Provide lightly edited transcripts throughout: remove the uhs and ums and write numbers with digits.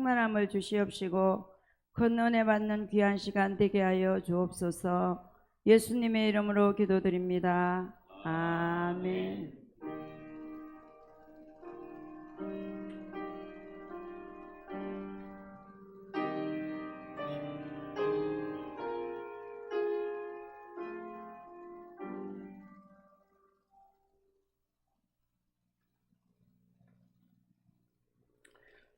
충만함을 주시옵시고 큰 은혜 받는 귀한 시간 되게 하여 주옵소서. 예수님의 이름으로 기도드립니다. 아멘.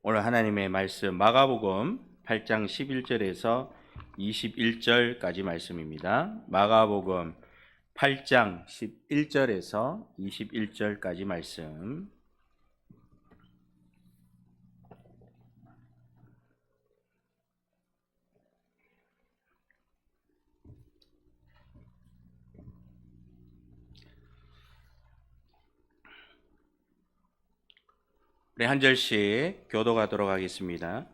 오늘 하나님의 말씀 마가복음 8장 11절에서 21절까지 말씀입니다. 마가복음 8장 11절에서 21절까지 말씀. 우리 한 절씩 교독하도록 하겠습니다.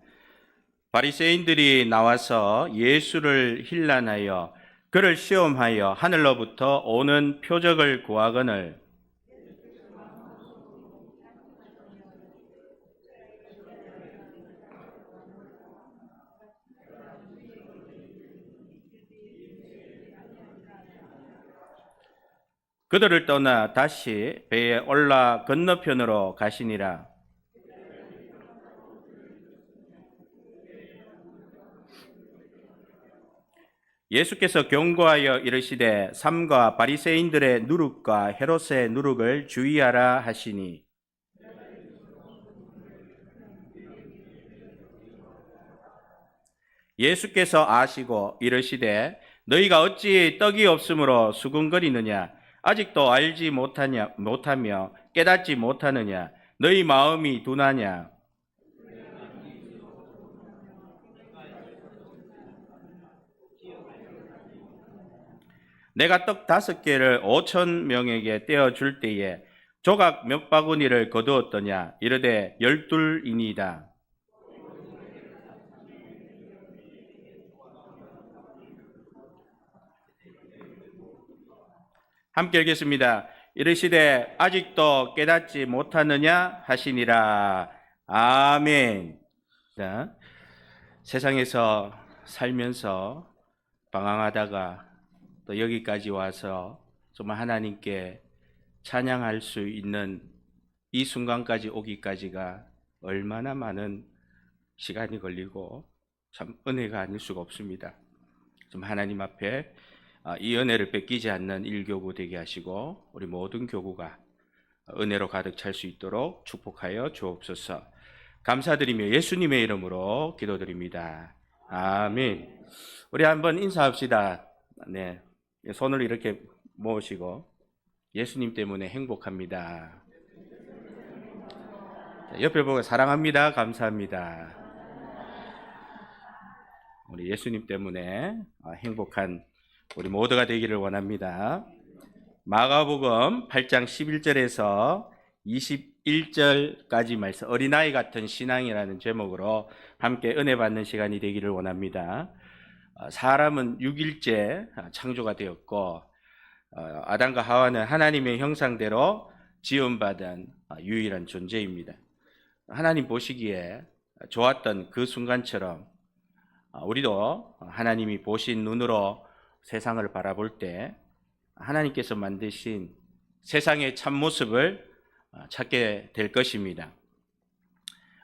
바리새인들이 나와서 예수를 힐난하여 그를 시험하여 하늘로부터 오는 표적을 구하거늘 그들을 떠나 다시 배에 올라 건너편으로 가시니라. 예수께서 경고하여 이르시되 삼가 바리새인들의 누룩과 헤롯의 누룩을 주의하라 하시니 예수께서 아시고 이르시되 너희가 어찌 떡이 없으므로 수군거리느냐 아직도 알지 못하며 깨닫지 못하느냐 너희 마음이 둔하냐 내가 떡 5개를 5,000명에게 떼어줄 때에 조각 몇 바구니를 거두었더냐 이르되 12이니이다. 함께 읽겠습니다. 이르시되 아직도 깨닫지 못하느냐 하시니라. 아멘. 자, 세상에서 살면서 방황하다가 또 여기까지 와서 정말 하나님께 찬양할 수 있는 이 순간까지 오기까지가 얼마나 많은 시간이 걸리고 참 은혜가 아닐 수가 없습니다. 좀 하나님 앞에 이 은혜를 뺏기지 않는 일교구 되게 하시고 우리 모든 교구가 은혜로 가득 찰 수 있도록 축복하여 주옵소서. 감사드리며 예수님의 이름으로 기도드립니다. 아멘. 우리 한번 인사합시다. 네. 손을 이렇게 모으시고 예수님 때문에 행복합니다. 옆에 보고 사랑합니다. 감사합니다. 우리 예수님 때문에 행복한 우리 모두가 되기를 원합니다. 마가복음 8장 11절에서 21절까지 말씀 어린아이 같은 신앙이라는 제목으로 함께 은혜 받는 시간이 되기를 원합니다. 사람은 6일째 창조가 되었고 아담과 하와는 하나님의 형상대로 지음받은 유일한 존재입니다. 하나님 보시기에 좋았던 그 순간처럼 우리도 하나님이 보신 눈으로 세상을 바라볼 때 하나님께서 만드신 세상의 참모습을 찾게 될 것입니다.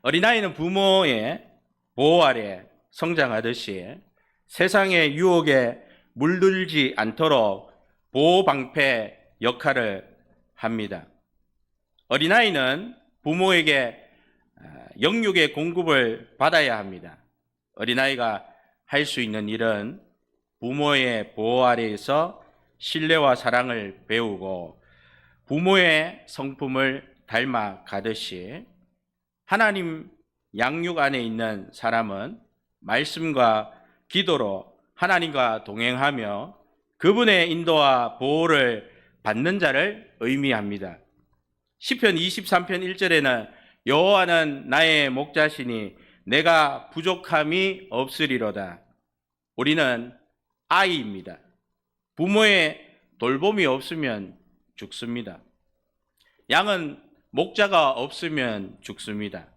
어린아이는 부모의 보호 아래 성장하듯이 세상의 유혹에 물들지 않도록 보호방패 역할을 합니다. 어린아이는 부모에게 영육의 공급을 받아야 합니다. 어린아이가 할 수 있는 일은 부모의 보호 아래에서 신뢰와 사랑을 배우고 부모의 성품을 닮아 가듯이 하나님 양육 안에 있는 사람은 말씀과 기도로 하나님과 동행하며 그분의 인도와 보호를 받는 자를 의미합니다. 시편 23편 1절에는 여호와는 나의 목자시니 내가 부족함이 없으리로다. 우리는 아이입니다. 부모의 돌봄이 없으면 죽습니다. 양은 목자가 없으면 죽습니다.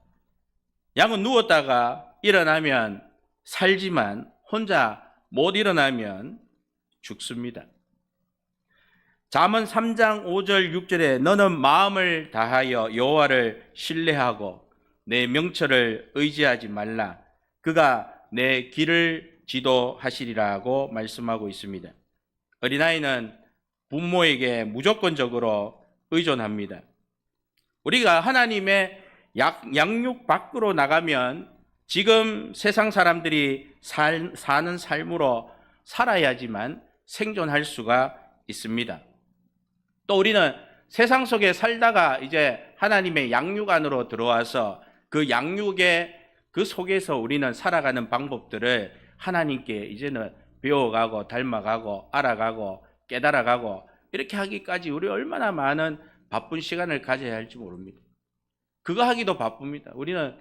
양은 누웠다가 일어나면 살지만 혼자 못 일어나면 죽습니다. 잠언 3장 5절 6절에 너는 마음을 다하여 여호와를 신뢰하고 내 명철을 의지하지 말라. 그가 내 길을 지도하시리라고 말씀하고 있습니다. 어린아이는 부모에게 무조건적으로 의존합니다. 우리가 하나님의 양육 밖으로 나가면 지금 세상 사람들이 사는 삶으로 살아야지만 생존할 수가 있습니다. 또 우리는 세상 속에 살다가 이제 하나님의 양육 안으로 들어와서 그 양육의 그 속에서 우리는 살아가는 방법들을 하나님께 이제는 배워가고 닮아가고 알아가고 깨달아가고 이렇게 하기까지 우리 얼마나 많은 바쁜 시간을 가져야 할지 모릅니다. 그거 하기도 바쁩니다. 우리는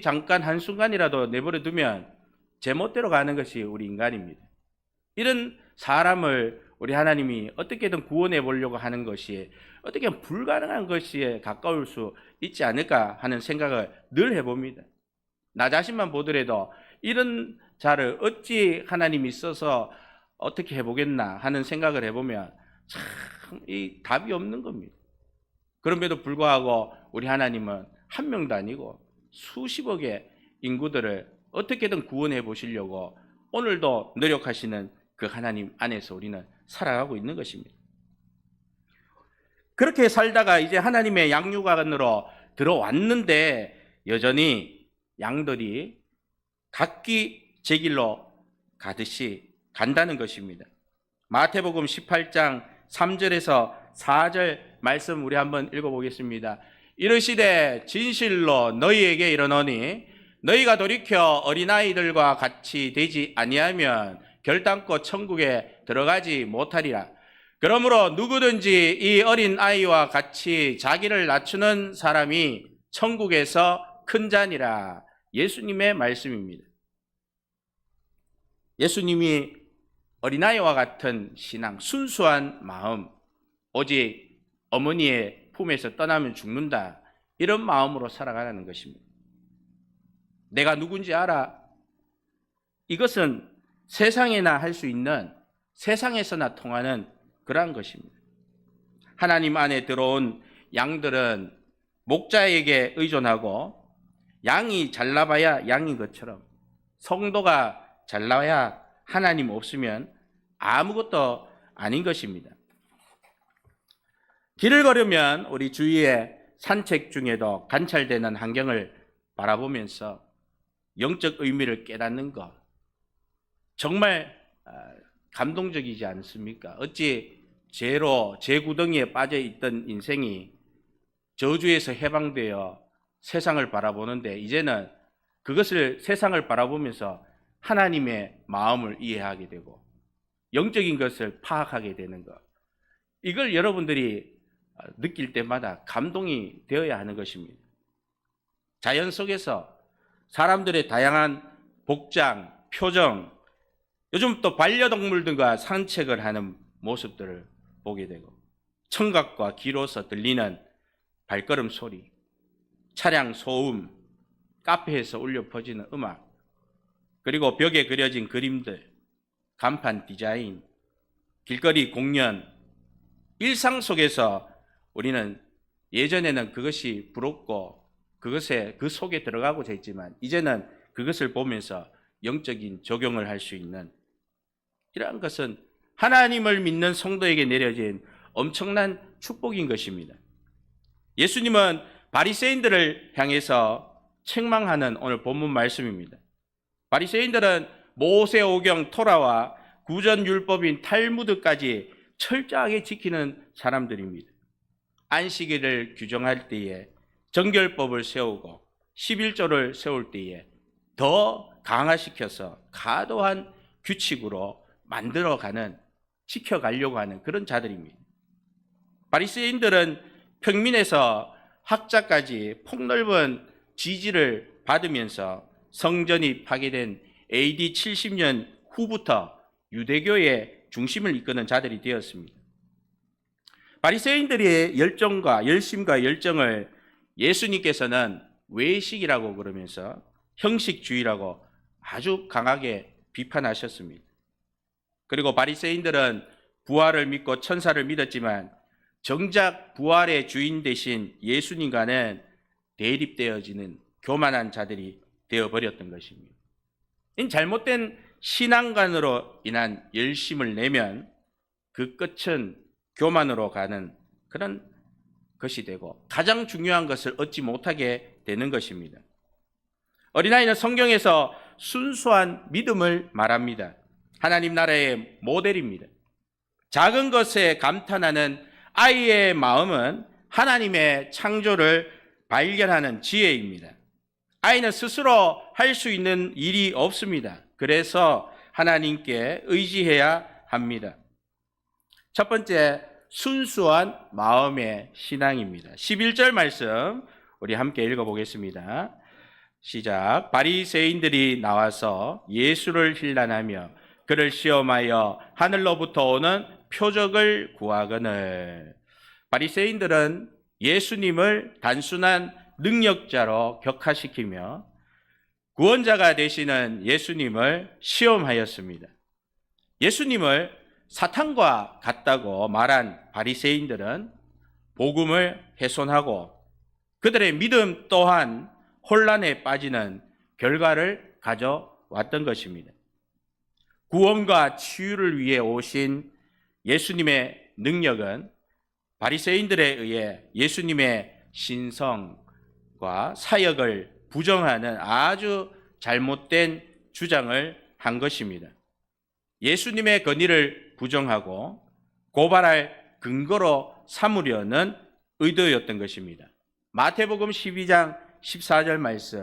잠깐 한순간이라도 내버려 두면 제멋대로 가는 것이 우리 인간입니다. 이런 사람을 우리 하나님이 어떻게든 구원해 보려고 하는 것이 어떻게 불가능한 것에 가까울 수 있지 않을까 하는 생각을 늘 해봅니다. 나 자신만 보더라도 이런 자를 어찌 하나님이 써서 어떻게 해보겠나 하는 생각을 해보면 참 이 답이 없는 겁니다. 그럼에도 불구하고 우리 하나님은 한 명도 아니고 수십억의 인구들을 어떻게든 구원해 보시려고 오늘도 노력하시는 그 하나님 안에서 우리는 살아가고 있는 것입니다. 그렇게 살다가 이제 하나님의 양육 안으로 들어왔는데 여전히 양들이 각기 제 길로 가듯이 간다는 것입니다. 마태복음 18장 3절에서 4절 말씀 우리 한번 읽어보겠습니다. 이르시되 진실로 너희에게 이르노니 너희가 돌이켜 어린아이들과 같이 되지 아니하면 결단코 천국에 들어가지 못하리라. 그러므로 누구든지 이 어린아이와 같이 자기를 낮추는 사람이 천국에서 큰 자니라. 예수님의 말씀입니다. 예수님이 어린아이와 같은 신앙, 순수한 마음, 오직 어머니의 품에서 떠나면 죽는다, 이런 마음으로 살아가라는 것입니다. 내가 누군지 알아. 이것은 세상에나 할 수 있는, 세상에서나 통하는 그러한 것입니다. 하나님 안에 들어온 양들은 목자에게 의존하고 양이 잘 나봐야 양인 것처럼 성도가 잘 나와야 하나님 없으면 아무것도 아닌 것입니다. 길을 걸으면 우리 주위의 산책 중에도 관찰되는 환경을 바라보면서 영적 의미를 깨닫는 것, 정말 감동적이지 않습니까? 어찌 죄로 죄구덩이에 빠져 있던 인생이 저주에서 해방되어 세상을 바라보는데 이제는 그것을 세상을 바라보면서 하나님의 마음을 이해하게 되고 영적인 것을 파악하게 되는 것, 이걸 여러분들이 느낄 때마다 감동이 되어야 하는 것입니다. 자연 속에서 사람들의 다양한 복장, 표정, 요즘 또 반려동물들과 산책을 하는 모습들을 보게 되고 청각과 귀로서 들리는 발걸음 소리, 차량 소음, 카페에서 울려 퍼지는 음악, 그리고 벽에 그려진 그림들, 간판 디자인, 길거리 공연, 일상 속에서 우리는 예전에는 그것이 부럽고 그것에 그 속에 들어가고 했지만 이제는 그것을 보면서 영적인 적용을 할 수 있는 이러한 것은 하나님을 믿는 성도에게 내려진 엄청난 축복인 것입니다. 예수님은 바리새인들을 향해서 책망하는 오늘 본문 말씀입니다. 바리새인들은 모세오경 토라와 구전율법인 탈무드까지 철저하게 지키는 사람들입니다. 안식일을 규정할 때에 정결법을 세우고 11조를 세울 때에 더 강화시켜서 과도한 규칙으로 만들어가는, 지켜가려고 하는 그런 자들입니다. 바리새인들은 평민에서 학자까지 폭넓은 지지를 받으면서 성전이 파괴된 AD 70년 후부터 유대교의 중심을 이끄는 자들이 되었습니다. 바리새인들의 열정과 열심과 열정을 예수님께서는 외식이라고 그러면서 형식주의라고 아주 강하게 비판하셨습니다. 그리고 바리새인들은 부활을 믿고 천사를 믿었지만 정작 부활의 주인 되신 예수님과는 대립되어지는 교만한 자들이 되어버렸던 것입니다. 이 잘못된 신앙관으로 인한 열심을 내면 그 끝은 교만으로 가는 그런 것이 되고 가장 중요한 것을 얻지 못하게 되는 것입니다. 어린아이는 성경에서 순수한 믿음을 말합니다. 하나님 나라의 모델입니다. 작은 것에 감탄하는 아이의 마음은 하나님의 창조를 발견하는 지혜입니다. 아이는 스스로 할 수 있는 일이 없습니다. 그래서 하나님께 의지해야 합니다. 첫 번째, 순수한 마음의 신앙입니다. 11절 말씀 우리 함께 읽어보겠습니다. 시작. 바리새인들이 나와서 예수를 힐난하며 그를 시험하여 하늘로부터 오는 표적을 구하거늘. 바리새인들은 예수님을 단순한 능력자로 격하시키며 구원자가 되시는 예수님을 시험하였습니다. 예수님을 사탄과 같다고 말한 바리새인들은 복음을 훼손하고 그들의 믿음 또한 혼란에 빠지는 결과를 가져왔던 것입니다. 구원과 치유를 위해 오신 예수님의 능력은 바리새인들에 의해 예수님의 신성과 사역을 부정하는 아주 잘못된 주장을 한 것입니다. 예수님의 권위를 부정하고 고발할 근거로 삼으려는 의도였던 것입니다. 마태복음 12장 14절 말씀,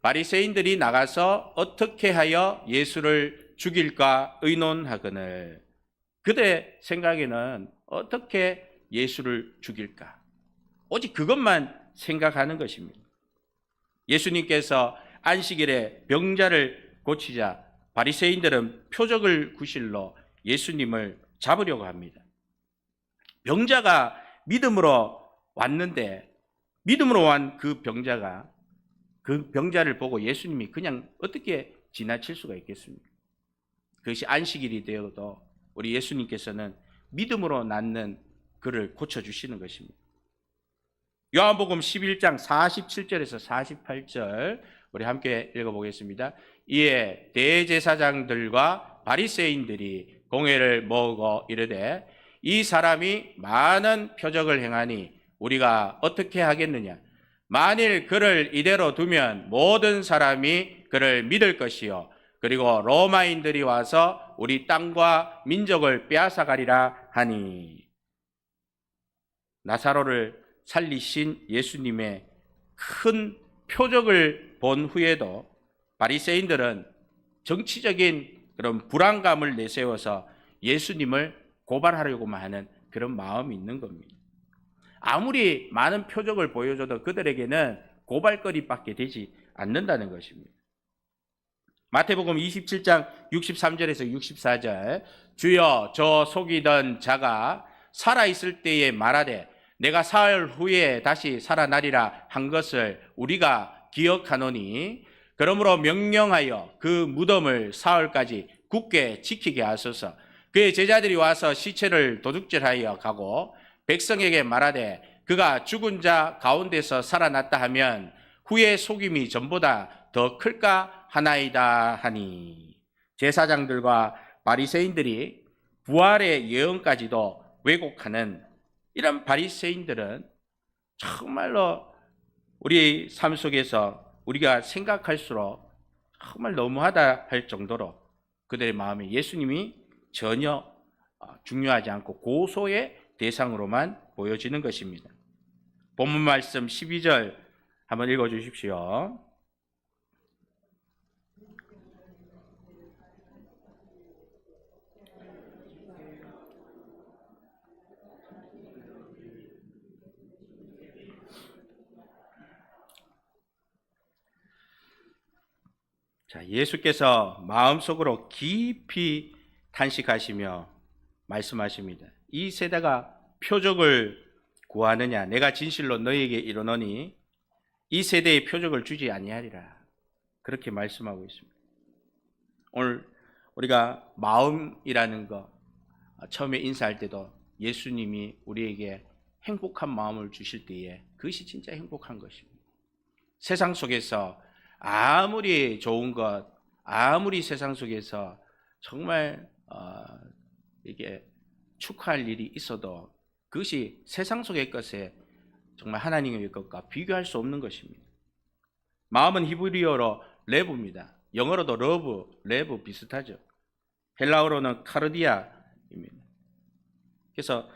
바리새인들이 나가서 어떻게 하여 예수를 죽일까 의논하거늘. 그들의 생각에는 어떻게 예수를 죽일까? 오직 그것만 생각하는 것입니다. 예수님께서 안식일에 병자를 고치자 바리새인들은 표적을 구실로 예수님을 잡으려고 합니다. 병자가 믿음으로 왔는데 믿음으로 온 그 병자가 그 병자를 보고 예수님이 그냥 어떻게 지나칠 수가 있겠습니까? 그것이 안식일이 되어도 우리 예수님께서는 믿음으로 낫는 그를 고쳐주시는 것입니다. 요한복음 11장 47절에서 48절 우리 함께 읽어보겠습니다. 이에 대제사장들과 바리새인들이 공회를 모으고 이르되 이 사람이 많은 표적을 행하니 우리가 어떻게 하겠느냐? 만일 그를 이대로 두면 모든 사람이 그를 믿을 것이요 그리고 로마인들이 와서 우리 땅과 민족을 빼앗아가리라 하니. 나사로를 살리신 예수님의 큰 표적을 본 후에도 바리새인들은 정치적인 그런 불안감을 내세워서 예수님을 고발하려고만 하는 그런 마음이 있는 겁니다. 아무리 많은 표적을 보여줘도 그들에게는 고발거리밖에 되지 않는다는 것입니다. 마태복음 27장 63절에서 64절 주여 저 속이던 자가 살아있을 때에 말하되 내가 사흘 후에 다시 살아나리라 한 것을 우리가 기억하노니 그러므로 명령하여 그 무덤을 사흘까지 굳게 지키게 하소서. 그의 제자들이 와서 시체를 도둑질하여 가고 백성에게 말하되 그가 죽은 자 가운데서 살아났다 하면 후의 속임이 전보다 더 클까 하나이다 하니. 제사장들과 바리새인들이 부활의 예언까지도 왜곡하는 이런 바리새인들은 정말로 우리 삶 속에서 우리가 생각할수록 정말 너무하다 할 정도로 그들의 마음에 예수님이 전혀 중요하지 않고 고소의 대상으로만 보여지는 것입니다. 본문 말씀 12절 한번 읽어주십시오. 자, 예수께서 마음속으로 깊이 탄식하시며 말씀하십니다. 이 세대가 표적을 구하느냐? 내가 진실로 너희에게 이르노니 이 세대의 표적을 주지 아니하리라. 그렇게 말씀하고 있습니다. 오늘 우리가 마음이라는 거 처음에 인사할 때도 예수님이 우리에게 행복한 마음을 주실 때에 그것이 진짜 행복한 것입니다. 세상 속에서 아무리 좋은 것, 아무리 세상 속에서 정말 이게 축하할 일이 있어도 그것이 세상 속의 것에 정말 하나님의 것과 비교할 수 없는 것입니다. 마음은 히브리어로 레브입니다. 영어로도 러브, 레브 비슷하죠. 헬라어로는 카르디아입니다. 그래서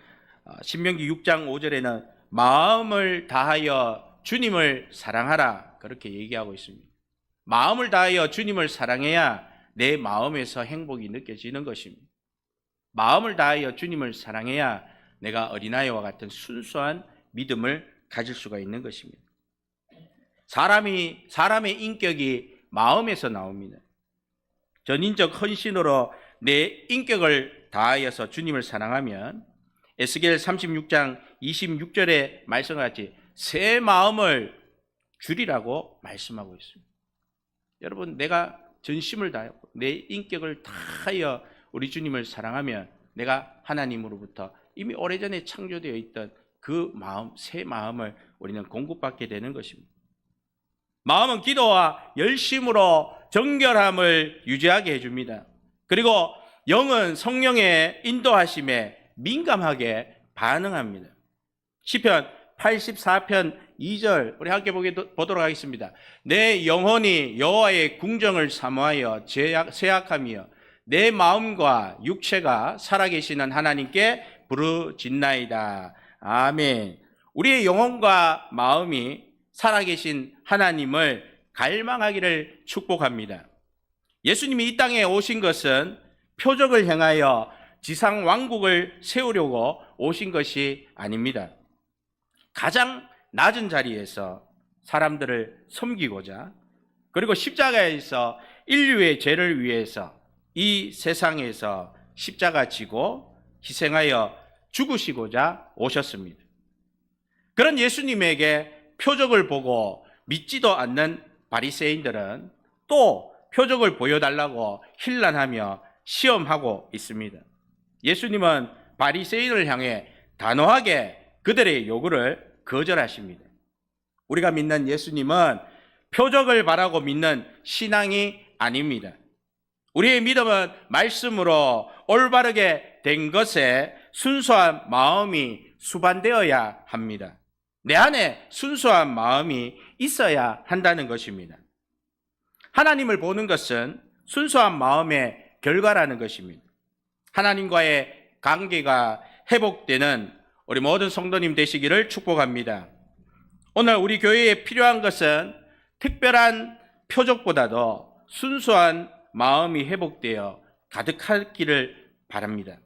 신명기 6장 5절에는 마음을 다하여 주님을 사랑하라 그렇게 얘기하고 있습니다. 마음을 다하여 주님을 사랑해야 내 마음에서 행복이 느껴지는 것입니다. 마음을 다하여 주님을 사랑해야 내가 어린아이와 같은 순수한 믿음을 가질 수가 있는 것입니다. 사람의 인격이 마음에서 나옵니다. 전인적 헌신으로 내 인격을 다하여서 주님을 사랑하면 에스겔 36장 26절의 말씀과 같이 새 마음을 주리라고 말씀하고 있습니다. 여러분, 내가 전심을 다하여 내 인격을 다하여 우리 주님을 사랑하면 내가 하나님으로부터 이미 오래전에 창조되어 있던 그 마음, 새 마음을 우리는 공급받게 되는 것입니다. 마음은 기도와 열심으로 정결함을 유지하게 해줍니다. 그리고 영은 성령의 인도하심에 민감하게 반응합니다. 시편 84편 2절 우리 함께 보도록 하겠습니다. 내 영혼이 여호와의 궁정을 사모하여 쇠약하며 내 마음과 육체가 살아계시는 하나님께 부르짖나이다. 아멘. 우리의 영혼과 마음이 살아계신 하나님을 갈망하기를 축복합니다. 예수님이 이 땅에 오신 것은 표적을 행하여 지상 왕국을 세우려고 오신 것이 아닙니다. 가장 낮은 자리에서 사람들을 섬기고자 그리고 십자가에서 인류의 죄를 위해서 이 세상에서 십자가 지고 희생하여 죽으시고자 오셨습니다. 그런 예수님에게 표적을 보고 믿지도 않는 바리새인들은 또 표적을 보여달라고 hir난하며 시험하고 있습니다. 예수님은 바리새인을 향해 단호하게 그들의 요구를 거절하십니다. 우리가 믿는 예수님은 표적을 바라고 믿는 신앙이 아닙니다. 우리의 믿음은 말씀으로 올바르게 된 것에 순수한 마음이 수반되어야 합니다. 내 안에 순수한 마음이 있어야 한다는 것입니다. 하나님을 보는 것은 순수한 마음의 결과라는 것입니다. 하나님과의 관계가 회복되는 우리 모든 성도님 되시기를 축복합니다. 오늘 우리 교회에 필요한 것은 특별한 표적보다도 순수한 마음이 회복되어 가득하기를 바랍니다.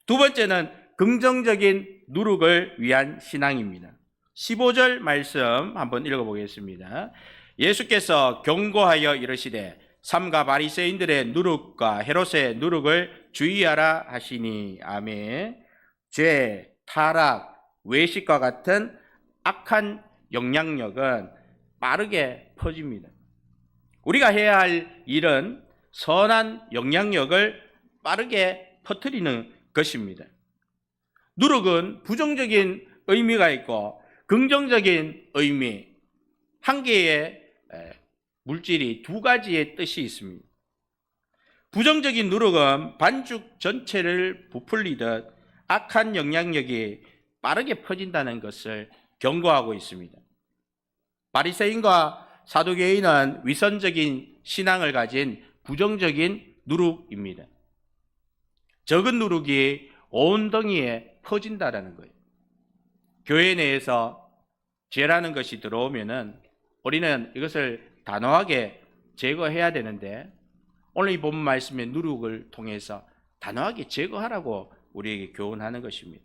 두 번째는 긍정적인 누룩을 위한 신앙입니다. 15절 말씀 한번 읽어보겠습니다. 예수께서 경고하여 이르시되 삼가 바리새인들의 누룩과 헤롯의 누룩을 주의하라 하시니. 아멘. 죄, 타락, 외식과 같은 악한 영향력은 빠르게 퍼집니다. 우리가 해야 할 일은 선한 영향력을 빠르게 퍼뜨리는 것입니다. 누룩은 부정적인 의미가 있고 긍정적인 의미, 한 개의 물질이 두 가지의 뜻이 있습니다. 부정적인 누룩은 반죽 전체를 부풀리듯 악한 영향력이 빠르게 퍼진다는 것을 경고하고 있습니다. 바리새인과 사두개인은 위선적인 신앙을 가진 부정적인 누룩입니다. 적은 누룩이 온 덩이에 퍼진다라는 거예요. 교회 내에서 죄라는 것이 들어오면은 우리는 이것을 단호하게 제거해야 되는데 오늘 이 본문 말씀의 누룩을 통해서 단호하게 제거하라고 우리에게 교훈하는 것입니다.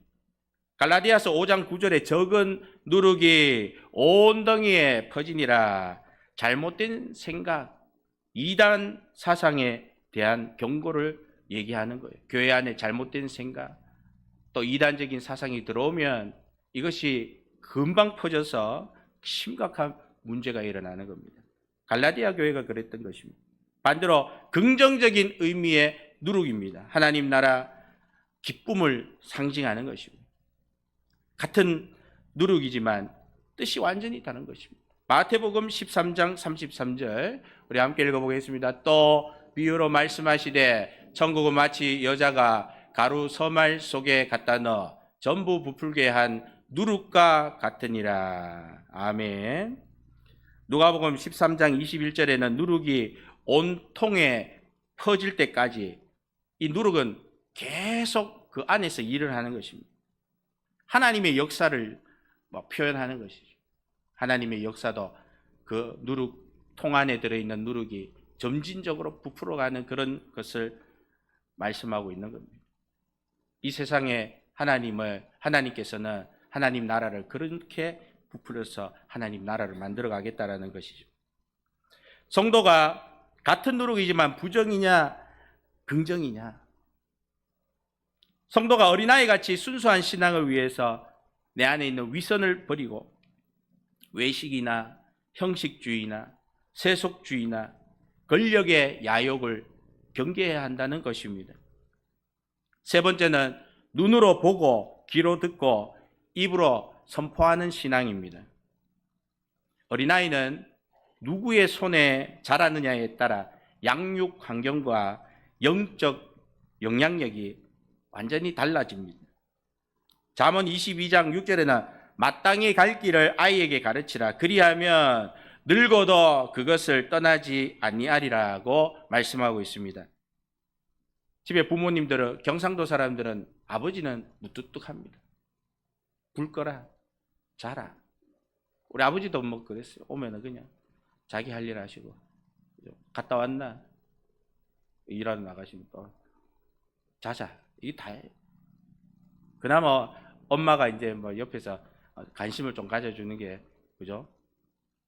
갈라디아서 5장 9절에 적은 누룩이 온 덩이에 퍼지니라. 잘못된 생각, 이단 사상에 대한 경고를 얘기하는 거예요. 교회 안에 잘못된 생각, 또 이단적인 사상이 들어오면 이것이 금방 퍼져서 심각한 문제가 일어나는 겁니다. 갈라디아 교회가 그랬던 것입니다. 반대로 긍정적인 의미의 누룩입니다. 하나님 나라 기쁨을 상징하는 것입니다. 같은 누룩이지만 뜻이 완전히 다른 것입니다. 마태복음 13장 33절 우리 함께 읽어보겠습니다. 또 비유로 말씀하시되 천국은 마치 여자가 가루 서말 속에 갖다 넣어 전부 부풀게 한 누룩과 같으니라. 아멘. 누가복음 13장 21절에는 누룩이 온 통에 퍼질 때까지 이 누룩은 계속 그 안에서 일을 하는 것입니다. 하나님의 역사를 표현하는 것이죠. 하나님의 역사도 그 누룩 통 안에 들어있는 누룩이 점진적으로 부풀어가는 그런 것을 말씀하고 있는 겁니다. 이 세상에 하나님께서는 하나님 나라를 그렇게 부풀려서 하나님 나라를 만들어 가겠다라는 것이죠. 성도가 같은 누룩이지만 부정이냐 긍정이냐, 성도가 어린아이같이 순수한 신앙을 위해서 내 안에 있는 위선을 버리고 외식이나 형식주의나 세속주의나 권력의 야욕을 경계해야 한다는 것입니다. 세 번째는 눈으로 보고 귀로 듣고 입으로 선포하는 신앙입니다. 어린아이는 누구의 손에 자라느냐에 따라 양육 환경과 영적 영향력이 완전히 달라집니다. 잠언 22장 6절에는 마땅히 갈 길을 아이에게 가르치라. 그리하면 늙어도 그것을 떠나지 아니하리라고 말씀하고 있습니다. 집에 부모님들은, 경상도 사람들은 아버지는 무뚝뚝합니다. 불 꺼라, 자라. 우리 아버지도 뭐 그랬어요. 오면은 그냥 자기 할 일 하시고, 갔다 왔나? 일하러 나가시면 또 자자. 이게 다예요. 그나마 엄마가 이제 뭐 옆에서 관심을 좀 가져주는 게, 그죠?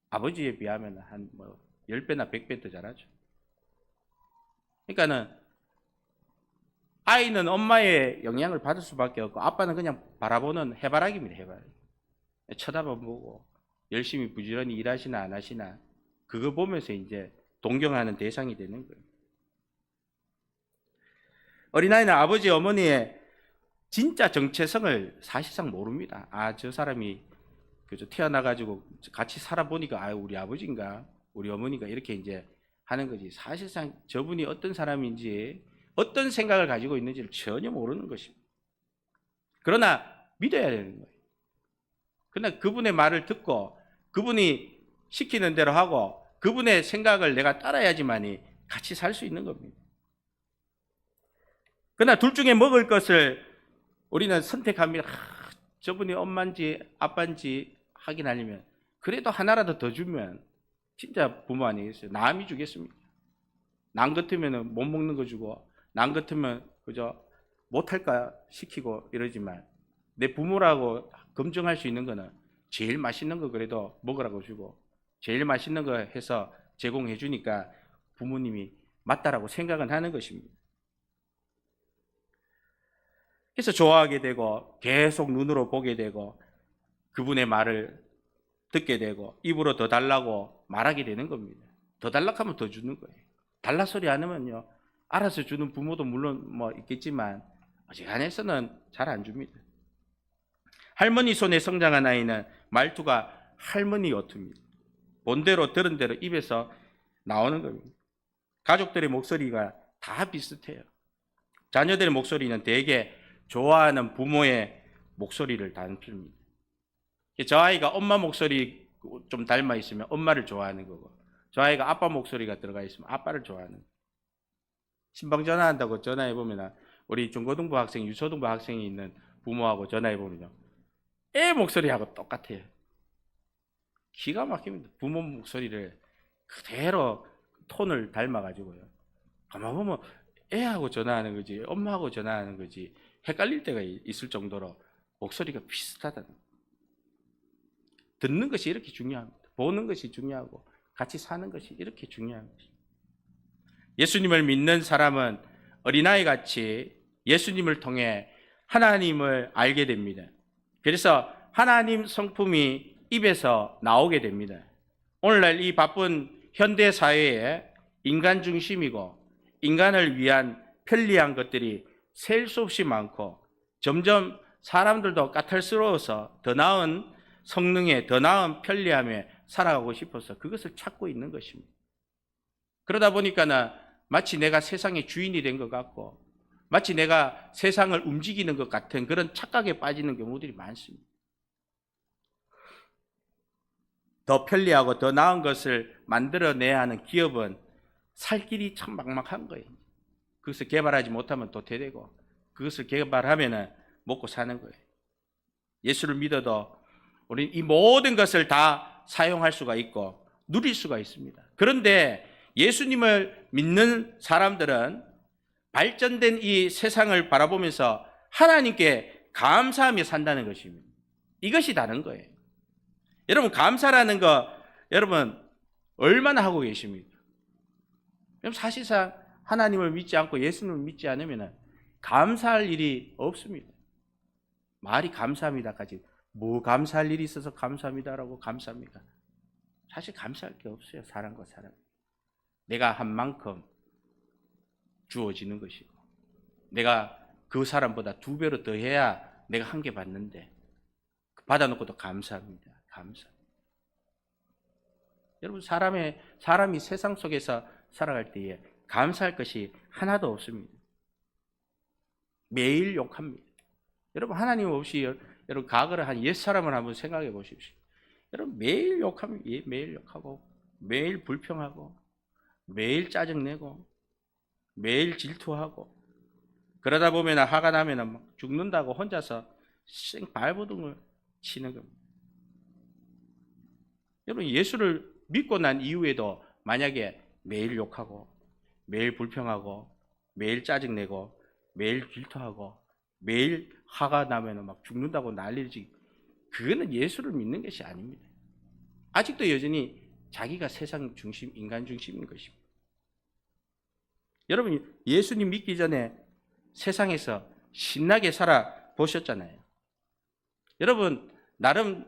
아버지에 비하면 한 뭐 10배나 100배 더 잘하죠. 그러니까는 아이는 엄마의 영향을 받을 수밖에 없고 아빠는 그냥 바라보는 해바라기입니다. 해바라기. 쳐다보고 열심히 부지런히 일하시나 안 하시나 그거 보면서 이제 동경하는 대상이 되는 거예요. 어린아이는 아버지 어머니의 진짜 정체성을 사실상 모릅니다. 아, 저 사람이 그저 태어나가지고 같이 살아보니까 아, 우리 아버지인가 우리 어머니가 이렇게 이제 하는 거지. 사실상 저분이 어떤 사람인지 어떤 생각을 가지고 있는지를 전혀 모르는 것입니다. 그러나 믿어야 되는 거예요. 그러나 그분의 말을 듣고 그분이 시키는 대로 하고 그분의 생각을 내가 따라야지만이 같이 살 수 있는 겁니다. 그러나 둘 중에 먹을 것을 우리는 선택합니다. 저분이 엄마인지 아빠인지 확인하려면 그래도 하나라도 더 주면 진짜 부모 아니겠어요? 남이 주겠습니까? 남 같으면 못 먹는 거 주고 남 같으면 그저 못할까 시키고 이러지만 내 부모라고 검증할 수 있는 거는 제일 맛있는 거 그래도 먹으라고 주고 제일 맛있는 거 해서 제공해 주니까 부모님이 맞다라고 생각은 하는 것입니다. 그래서 좋아하게 되고 계속 눈으로 보게 되고 그분의 말을 듣게 되고 입으로 더 달라고 말하게 되는 겁니다. 더 달라고 하면 더 주는 거예요. 달라 소리 안 하면요 알아서 주는 부모도 물론 뭐 있겠지만 어지간해서는 잘 안 줍니다. 할머니 손에 성장한 아이는 말투가 할머니 어투입니다. 본대로 들은 대로 입에서 나오는 겁니다. 가족들의 목소리가 다 비슷해요. 자녀들의 목소리는 대개 좋아하는 부모의 목소리를 담습니다. 저 아이가 엄마 목소리 좀 닮아 있으면 엄마를 좋아하는 거고 저 아이가 아빠 목소리가 들어가 있으면 아빠를 좋아하는 거예요. 신방 전화한다고 전화해보면 우리 중고등부 학생, 유초등부 학생이 있는 부모하고 전화해보면 애 목소리하고 똑같아요. 기가 막힙니다. 부모 목소리를 그대로 톤을 닮아가지고요. 가만 보면 애하고 전화하는 거지 엄마하고 전화하는 거지 헷갈릴 때가 있을 정도로 목소리가 비슷하다는 거예요. 듣는 것이 이렇게 중요합니다. 보는 것이 중요하고 같이 사는 것이 이렇게 중요한 것입니다. 예수님을 믿는 사람은 어린아이같이 예수님을 통해 하나님을 알게 됩니다. 그래서 하나님 성품이 입에서 나오게 됩니다. 오늘날 이 바쁜 현대 사회에 인간 중심이고 인간을 위한 편리한 것들이 셀 수 없이 많고 점점 사람들도 까탈스러워서 더 나은 성능에 더 나은 편리함에 살아가고 싶어서 그것을 찾고 있는 것입니다. 그러다 보니까는 마치 내가 세상의 주인이 된 것 같고 마치 내가 세상을 움직이는 것 같은 그런 착각에 빠지는 경우들이 많습니다. 더 편리하고 더 나은 것을 만들어내야 하는 기업은 살 길이 참 막막한 거예요. 그것을 개발하지 못하면 도태되고 그것을 개발하면 먹고 사는 거예요. 예수를 믿어도 우리 이 모든 것을 다 사용할 수가 있고 누릴 수가 있습니다. 그런데 예수님을 믿는 사람들은 발전된 이 세상을 바라보면서 하나님께 감사하며 산다는 것입니다. 이것이 다른 거예요. 여러분, 감사라는 거 여러분 얼마나 하고 계십니까? 여러분, 사실상 하나님을 믿지 않고 예수님을 믿지 않으면 감사할 일이 없습니다. 말이 감사합니다까지 뭐 감사할 일이 있어서 감사합니다라고 감사합니까? 사실 감사할 게 없어요. 사람과 사람. 내가 한 만큼 주어지는 것이고 내가 그 사람보다 2배로 더 해야 내가 한 개 받는데 받아놓고도 감사합니다. 감사. 여러분, 사람이 세상 속에서 살아갈 때에 감사할 것이 하나도 없습니다. 매일 욕합니다. 여러분, 하나님 없이 여러분 과거를 한 옛사람을 한번 생각해 보십시오. 여러분, 매일 욕합니다. 매일 욕하고 매일 불평하고 매일 짜증내고 매일 질투하고 그러다 보면 화가 나면 막 죽는다고 혼자서 발버둥을 치는 겁니다. 여러분, 예수를 믿고 난 이후에도 만약에 매일 욕하고 매일 불평하고 매일 짜증내고 매일 질투하고 매일 화가 나면 막 죽는다고 난리지, 그거는 예수를 믿는 것이 아닙니다. 아직도 여전히 자기가 세상 중심, 인간 중심인 것입니다. 여러분, 예수님 믿기 전에 세상에서 신나게 살아보셨잖아요. 여러분, 나름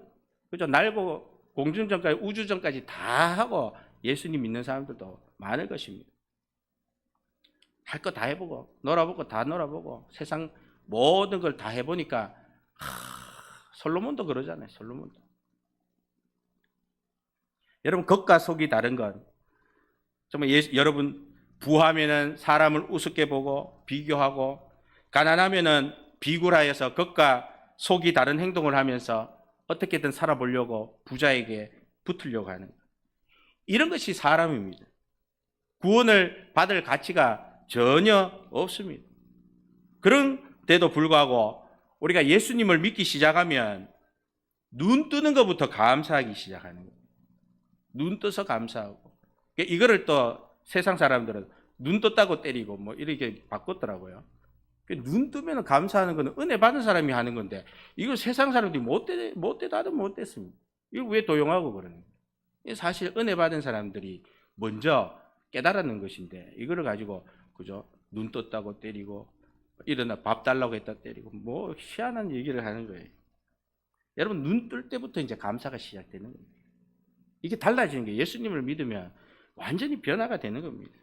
그죠, 날고 공중전까지 우주전까지 다 하고 예수님 믿는 사람들도 많을 것입니다. 할 거 다 해보고 놀아보고 다 놀아보고 세상 모든 걸 다 해보니까 솔로몬도 그러잖아요. 솔로몬도. 여러분, 겉과 속이 다른 건 정말 여러분, 부하면은 사람을 우습게 보고 비교하고 가난하면은 비굴하여서 겉과 속이 다른 행동을 하면서 어떻게든 살아보려고 부자에게 붙으려고 하는 것. 이런 것이 사람입니다. 구원을 받을 가치가 전혀 없습니다. 그런데도 불구하고 우리가 예수님을 믿기 시작하면 눈 뜨는 것부터 감사하기 시작하는 거예요. 눈 떠서 감사하고. 이거를 또 세상 사람들은 눈 떴다고 때리고 뭐 이렇게 바꿨더라고요. 눈 뜨면 감사하는 것은 은혜 받은 사람이 하는 건데 이걸 세상 사람들이 못되다도 못됐습니다. 이걸 왜 도용하고 그러는 거예요? 사실 은혜 받은 사람들이 먼저 깨달았는 것인데 이거를 가지고 그죠? 눈 떴다고 때리고 일어나 밥 달라고 했다 때리고 뭐 희한한 얘기를 하는 거예요. 여러분, 눈 뜰 때부터 이제 감사가 시작되는 겁니다. 이게 달라지는 게 예수님을 믿으면 완전히 변화가 되는 겁니다.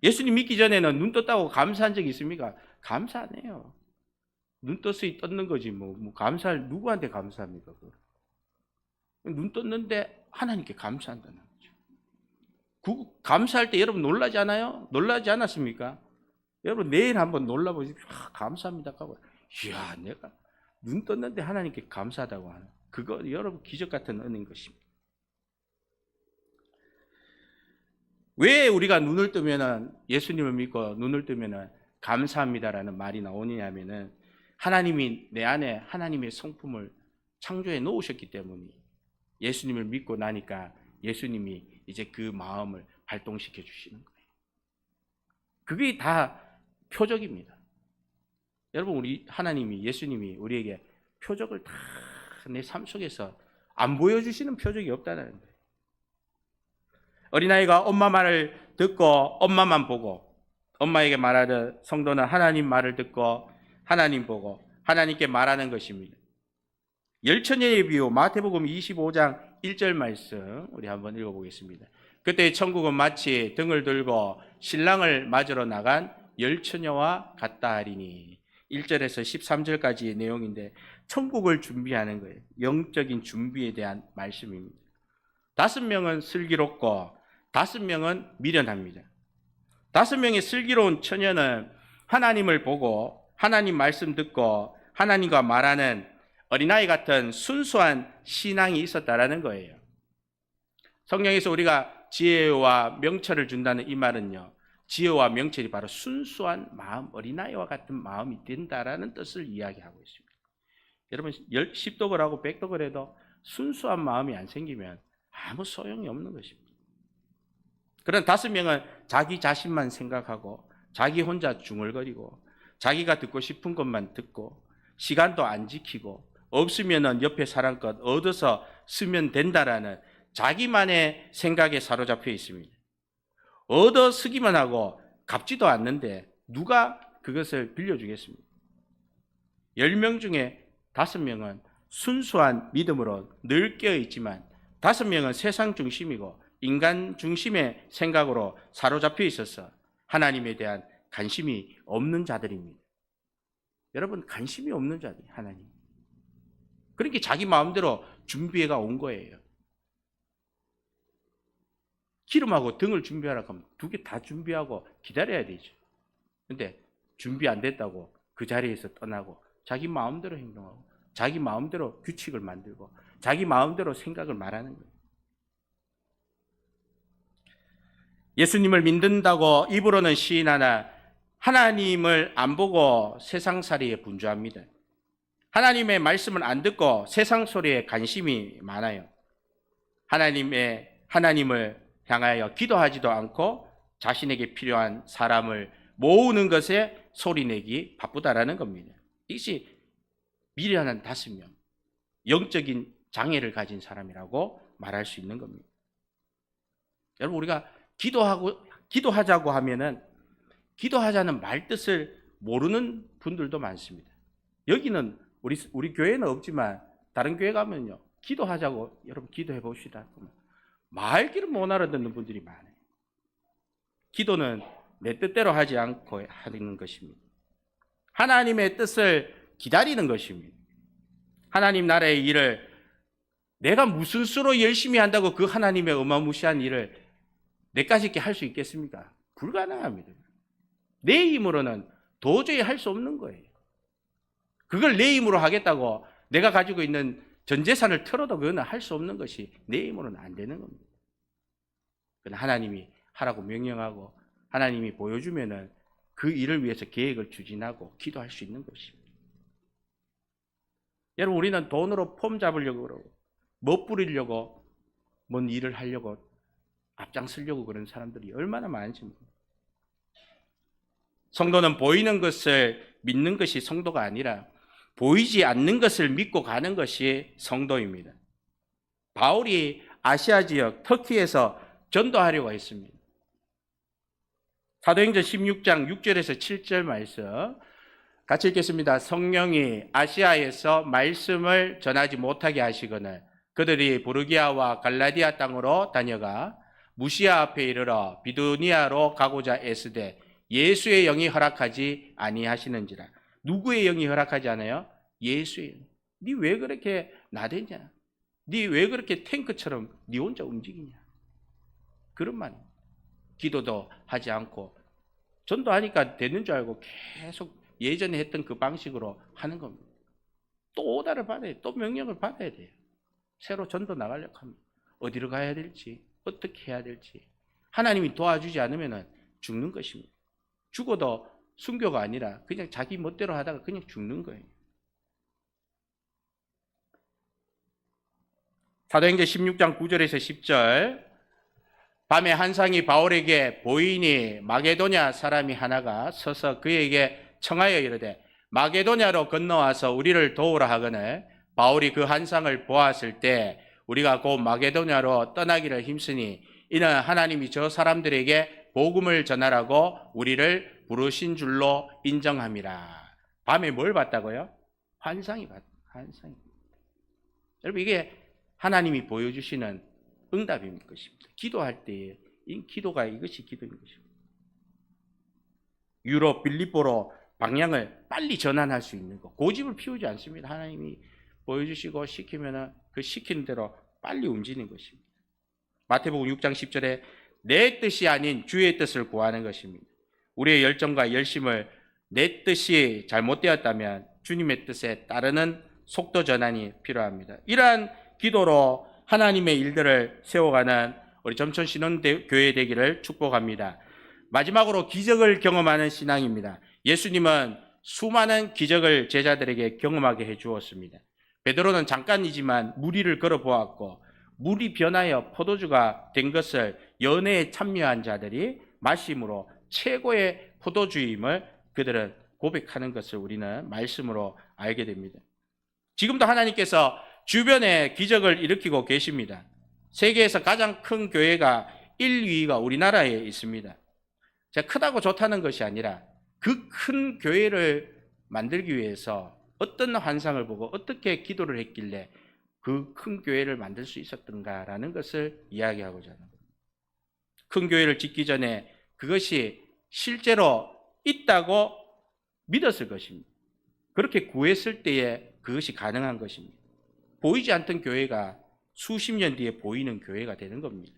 예수님 믿기 전에는 눈 떴다고 감사한 적이 있습니까? 감사 안 해요. 눈 떴으니 떴는 거지 뭐 감사할 누구한테 감사합니까? 눈 떴는데 하나님께 감사한다는 거죠. 감사할 때 여러분 놀라지 않아요? 놀라지 않았습니까? 여러분 내일 한번 놀라보십시오. 감사합니다 하고 이야, 내가 눈 떴는데 하나님께 감사하다고 하는 그거 여러분 기적 같은 은혜인 것입니다. 왜 우리가 눈을 뜨면은 예수님을 믿고 눈을 뜨면은 감사합니다라는 말이 나오느냐면은 하나님이 내 안에 하나님의 성품을 창조해 놓으셨기 때문에 예수님을 믿고 나니까 예수님이 이제 그 마음을 발동시켜 주시는 거예요. 그게 다 표적입니다. 여러분, 우리 하나님이 예수님이 우리에게 표적을 다 내 삶 속에서 안 보여주시는 표적이 없다는 거예요. 어린아이가 엄마 말을 듣고 엄마만 보고 엄마에게 말하듯 성도는 하나님 말을 듣고 하나님 보고 하나님께 말하는 것입니다. 열처녀의 비유 마태복음 25장 1절 말씀 우리 한번 읽어보겠습니다. 그때 천국은 마치 등을 들고 신랑을 맞으러 나간 열처녀와 같다 하리니. 1절에서 13절까지의 내용인데 천국을 준비하는 거예요. 영적인 준비에 대한 말씀입니다. 5명은 슬기롭고 5명은 미련합니다. 5명의 슬기로운 처녀는 하나님을 보고 하나님 말씀 듣고 하나님과 말하는 어린아이 같은 순수한 신앙이 있었다라는 거예요. 성경에서 우리가 지혜와 명철을 준다는 이 말은요, 지혜와 명철이 바로 순수한 마음, 어린아이와 같은 마음이 된다라는 뜻을 이야기하고 있습니다. 여러분 10덕을 하고 100덕을 해도 순수한 마음이 안 생기면 아무 소용이 없는 것입니다. 그런 5명은 자기 자신만 생각하고 자기 혼자 중얼거리고 자기가 듣고 싶은 것만 듣고 시간도 안 지키고 없으면 옆에 사람 것 얻어서 쓰면 된다라는 자기만의 생각에 사로잡혀 있습니다. 얻어 쓰기만 하고 갚지도 않는데 누가 그것을 빌려주겠습니까? 10명 중에 5명은 순수한 믿음으로 늘 깨어있지만 5명은 세상 중심이고 인간 중심의 생각으로 사로잡혀 있어서 하나님에 대한 관심이 없는 자들입니다. 여러분, 관심이 없는 자들, 하나님. 그러니까 자기 마음대로 준비해가 온 거예요. 기름하고 등을 준비하라고 하면 2개 다 준비하고 기다려야 되죠. 근데 준비 안 됐다고 그 자리에서 떠나고 자기 마음대로 행동하고 자기 마음대로 규칙을 만들고 자기 마음대로 생각을 말하는 거예요. 예수님을 믿는다고 입으로는 시인하나 하나님을 안 보고 세상살이에 분주합니다. 하나님의 말씀을 안 듣고 세상 소리에 관심이 많아요. 하나님을 향하여 기도하지도 않고 자신에게 필요한 사람을 모으는 것에 소리내기 바쁘다라는 겁니다. 이것이 미련한 5명, 영적인 장애를 가진 사람이라고 말할 수 있는 겁니다. 여러분, 우리가 기도하자고 하면은 기도하자는 말 뜻을 모르는 분들도 많습니다. 여기는 우리 교회는 없지만 다른 교회 가면요, 기도하자고 여러분 기도해 봅시다. 말귀를 못 알아듣는 분들이 많아요. 기도는 내 뜻대로 하지 않고 하는 것입니다. 하나님의 뜻을 기다리는 것입니다. 하나님 나라의 일을 내가 무슨 수로 열심히 한다고 그 하나님의 어마무시한 일을 내까지 있게 할 수 있겠습니까? 불가능합니다. 내 힘으로는 도저히 할 수 없는 거예요. 그걸 내 힘으로 하겠다고 내가 가지고 있는 전 재산을 털어도 그거는 할 수 없는 것이 내 힘으로는 안 되는 겁니다. 그러나 하나님이 하라고 명령하고 하나님이 보여주면은 그 일을 위해서 계획을 추진하고 기도할 수 있는 것입니다. 여러분, 우리는 돈으로 폼 잡으려고 그러고 멋부리려고 뭔 일을 하려고 앞장서려고 그런 사람들이 얼마나 많은지 모릅니다. 성도는 보이는 것을 믿는 것이 성도가 아니라 보이지 않는 것을 믿고 가는 것이 성도입니다. 바울이 아시아 지역 터키에서 전도하려고 했습니다. 사도행전 16장 6절에서 7절 말씀 같이 읽겠습니다. 성령이 아시아에서 말씀을 전하지 못하게 하시거늘 그들이 부르기아와 갈라디아 땅으로 다녀가 무시아 앞에 이르러 비두니아로 가고자 애쓰되 예수의 영이 허락하지 아니하시는지라. 누구의 영이 허락하지 않아요? 예수의 영. 니 왜 그렇게 나대냐? 니 왜 그렇게 탱크처럼 니 혼자 움직이냐? 그런 말이에요. 기도도 하지 않고 전도하니까 되는 줄 알고 계속 예전에 했던 그 방식으로 하는 겁니다. 또 오다를 받아야 돼요. 또 명령을 받아야 돼요. 새로 전도 나가려고 하면 어디로 가야 될지 어떻게 해야 될지 하나님이 도와주지 않으면 죽는 것입니다. 죽어도 순교가 아니라 그냥 자기 멋대로 하다가 그냥 죽는 거예요. 사도행전 16장 9절에서 10절 밤에 한상이 바울에게 보이니 마게도냐 사람이 하나가 서서 그에게 청하여 이르되 마게도냐로 건너와서 우리를 도우라 하거늘 바울이 그 한상을 보았을 때 우리가 곧 마게도냐로 떠나기를 힘쓰니 이는 하나님이 저 사람들에게 복음을 전하라고 우리를 부르신 줄로 인정함이라. 밤에 뭘 봤다고요? 환상이 봤다. 환상이. 여러분, 이게 하나님이 보여주시는 응답인 것입니다. 기도할 때에 기도가 이것이 기도인 것입니다. 유럽, 빌립보로 방향을 빨리 전환할 수 있는 것. 고집을 피우지 않습니다. 하나님이 보여주시고 시키면 그 시키는 대로 빨리 움직이는 것입니다. 마태복음 6장 10절에 내 뜻이 아닌 주의 뜻을 구하는 것입니다. 우리의 열정과 열심을 내 뜻이 잘못되었다면 주님의 뜻에 따르는 속도 전환이 필요합니다. 이러한 기도로 하나님의 일들을 세워가는 우리 점천 신혼교회 되기를 축복합니다. 마지막으로 기적을 경험하는 신앙입니다. 예수님은 수많은 기적을 제자들에게 경험하게 해주었습니다. 베드로는 잠깐이지만 무리를 걸어보았고 물이 변하여 포도주가 된 것을 연회에 참여한 자들이 마심으로 최고의 포도주임을 그들은 고백하는 것을 우리는 말씀으로 알게 됩니다. 지금도 하나님께서 주변에 기적을 일으키고 계십니다. 세계에서 가장 큰 교회가 1, 2위가 우리나라에 있습니다. 제가 크다고 좋다는 것이 아니라 그 큰 교회를 만들기 위해서 어떤 환상을 보고 어떻게 기도를 했길래 그 큰 교회를 만들 수 있었던가라는 것을 이야기하고자 합니다. 큰 교회를 짓기 전에 그것이 실제로 있다고 믿었을 것입니다. 그렇게 구했을 때에 그것이 가능한 것입니다. 보이지 않던 교회가 수십 년 뒤에 보이는 교회가 되는 겁니다.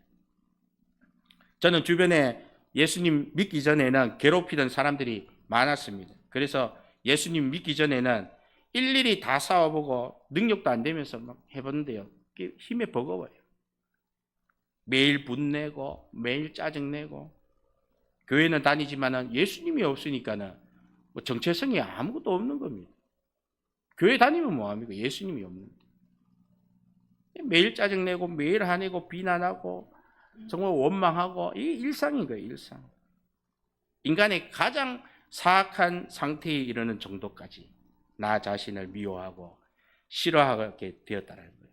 저는 주변에 예수님 믿기 전에는 괴롭히던 사람들이 많았습니다. 그래서 예수님 믿기 전에는 일일이 다 싸워보고 능력도 안 되면서 막 해봤는데요. 힘에 버거워요. 매일 분내고 매일 짜증내고 교회는 다니지만은 예수님이 없으니까는 뭐 정체성이 아무것도 없는 겁니다. 교회 다니면 뭐합니까? 예수님이 없는데. 매일 짜증내고 매일 화내고 비난하고 정말 원망하고 이게 일상인 거예요. 일상. 인간의 가장 사악한 상태에 이르는 정도까지 나 자신을 미워하고 싫어하게 되었다는 거예요.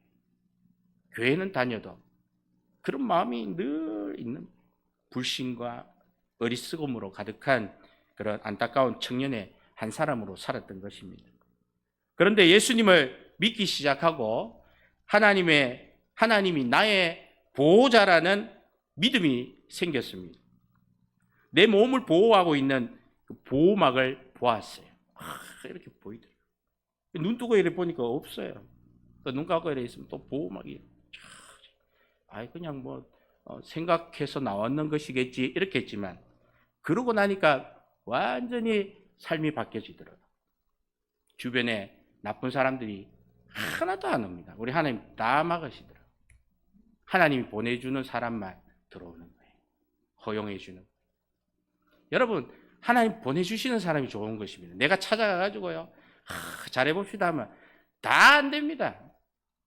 교회는 다녀도 그런 마음이 늘 있는 불신과 어리석음으로 가득한 그런 안타까운 청년의 한 사람으로 살았던 것입니다. 그런데 예수님을 믿기 시작하고 하나님이 나의 보호자라는 믿음이 생겼습니다. 내 몸을 보호하고 있는 그 보호막을 보았어요. 이렇게 보이더라고요. 눈 뜨고 이래 보니까 없어요. 또 눈 감고 이래 있으면 또 보호막이 그냥 생각해서 나왔는 것이겠지 이렇게 했지만 그러고 나니까 완전히 삶이 바뀌어지더라고요. 주변에 나쁜 사람들이 하나도 안 옵니다. 우리 하나님 다 막으시더라고요. 하나님이 보내주는 사람만 들어오는 거예요. 허용해 주는 거예요. 여러분 하나님 보내주시는 사람이 좋은 것입니다. 내가 찾아가가지고요 잘해봅시다 하면 다 안 됩니다.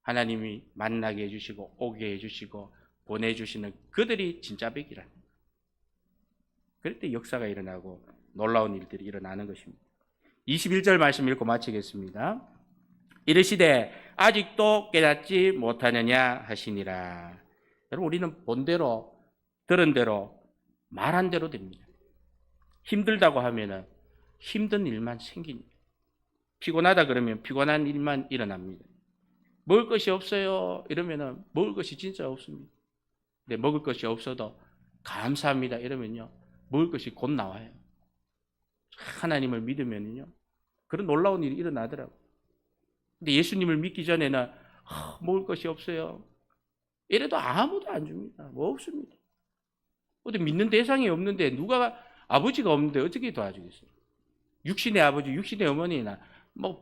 하나님이 만나게 해주시고 오게 해주시고 보내주시는 그들이 진짜 백이라는 거예요. 그럴 때 역사가 일어나고 놀라운 일들이 일어나는 것입니다. 21절 말씀 읽고 마치겠습니다. 이르시되 아직도 깨닫지 못하느냐 하시니라. 여러분 우리는 본 대로 들은 대로 말한 대로 됩니다. 힘들다고 하면은 힘든 일만 생깁니다. 피곤하다 그러면 피곤한 일만 일어납니다. 먹을 것이 없어요 이러면은 먹을 것이 진짜 없습니다. 근데 먹을 것이 없어도 감사합니다 이러면요 먹을 것이 곧 나와요. 하나님을 믿으면요 그런 놀라운 일이 일어나더라고요. 근데 예수님을 믿기 전에는 먹을 것이 없어요 이래도 아무도 안 줍니다. 뭐 없습니다. 근데 믿는 대상이 없는데 누가 아버지가 없는데 어떻게 도와주겠어요? 육신의 아버지, 육신의 어머니나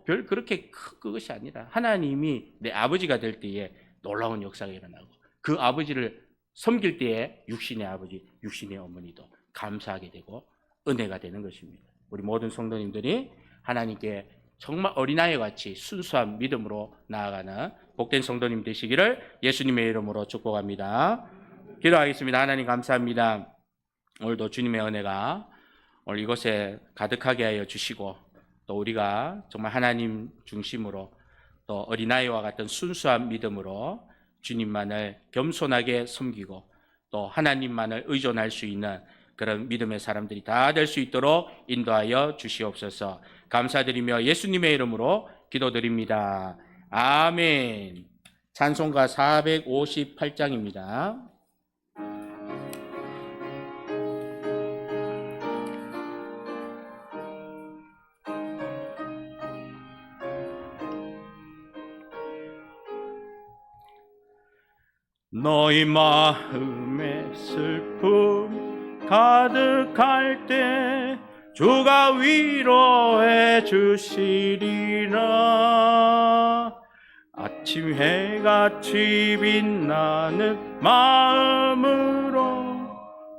별 그렇게 그것이 아니라 하나님이 내 아버지가 될 때에 놀라운 역사가 일어나고 그 아버지를 섬길 때에 육신의 아버지, 육신의 어머니도 감사하게 되고 은혜가 되는 것입니다. 우리 모든 성도님들이 하나님께 정말 어린아이 같이 순수한 믿음으로 나아가는 복된 성도님 되시기를 예수님의 이름으로 축복합니다. 기도하겠습니다. 하나님 감사합니다. 오늘도 주님의 은혜가 오늘 이곳에 가득하게 하여 주시고 또 우리가 정말 하나님 중심으로 또 어린아이와 같은 순수한 믿음으로 주님만을 겸손하게 섬기고 또 하나님만을 의존할 수 있는 그런 믿음의 사람들이 다 될 수 있도록 인도하여 주시옵소서. 감사드리며 예수님의 이름으로 기도드립니다. 아멘. 찬송가 458장입니다. 너희 마음에 슬픔 가득할 때 주가 위로해 주시리라. 아침 해같이 빛나는 마음으로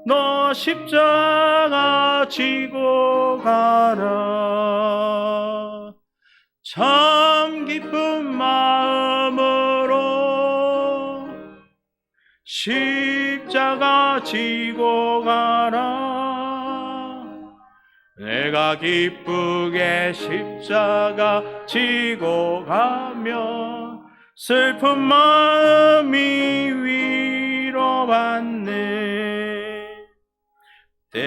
너 십자가 지고 가라. 참 기쁜 마음으로 십자가 지고 가라. 내가 기쁘게 십자가 지고 가면 슬픈 마음이 위로받네.